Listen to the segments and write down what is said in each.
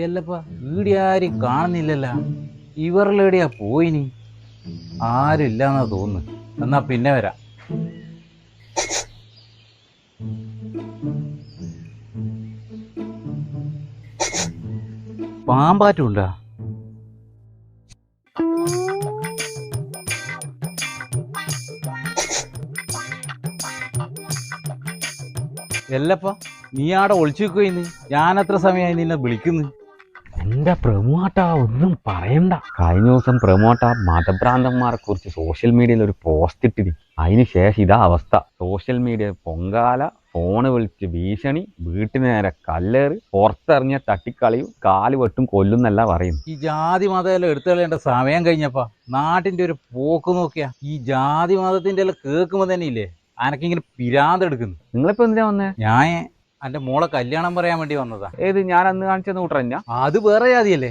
എല്ലപ്പ ഈടെ ആരും കാണുന്നില്ലല്ലോ. ഇവരിലെവിടെയാ പോയിനി? ആരില്ലാന്നാ തോന്നുന്നു. എന്നാ പിന്നെ വരാം. പാമ്പാറ്റുണ്ടാ? എല്ലപ്പ നീ ആടെ ഒളിച്ചു വെക്കുന്ന്? ഞാൻ എത്ര സമയമായി നിന്നെ വിളിക്കുന്നു? എന്റെ പ്രമോട്ട ഒന്നും പറയണ്ട. കഴിഞ്ഞ ദിവസം പ്രമോട്ട മതഭ്രാന്തന്മാരെ കുറിച്ച് സോഷ്യൽ മീഡിയയിൽ ഒരു പോസ്റ്റ് ഇട്ടിന്. അതിന് ശേഷം ഇതാ അവസ്ഥ. സോഷ്യൽ മീഡിയ പൊങ്കാല, ഫോണ് വിളിച്ച് ഭീഷണി, വീട്ടിന് നേരെ കല്ലേറ്, പുറത്തെറിഞ്ഞ തട്ടിക്കളിയും, കാല് വെട്ടും കൊല്ലുന്നല്ല പറയുന്നു. ഈ ജാതി മതമെല്ലാം എടുത്തു കളയേണ്ട സമയം കഴിഞ്ഞപ്പാ. നാട്ടിന്റെ ഒരു പോക്ക് നോക്കിയാ ഈ ജാതി മതത്തിന്റെ എല്ലാം കേൾക്കുമ്പോ തന്നെ ഇല്ലേ അനക്കിങ്ങനെ പിരാന്തെടുക്കുന്നു. നിങ്ങളിപ്പോ എന്തിനാ വന്നേ? ഞാൻ എന്റെ മോളെ കല്യാണം പറയാൻ വേണ്ടി വന്നതാ. ഏത് ഞാൻ അന്ന് കാണിച്ചെന്ന് കൂട്ടറഞ്ഞ? അത് വേറെ ജാതിയല്ലേ?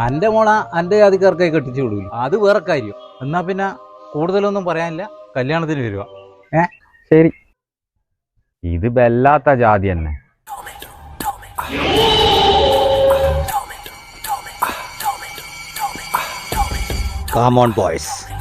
എന്റെ മോള എന്റെ ജാതിക്കാർക്കായി കെട്ടിച്ചു കൊടുക്കില്ല, അത് വേറെ കാര്യം. എന്നാ പിന്നെ കൂടുതലൊന്നും പറയാനില്ല, കല്യാണത്തിന് വരുക. ശരി, ഇത് വല്ലാത്ത ജാതി തന്നെ. Come on, boys.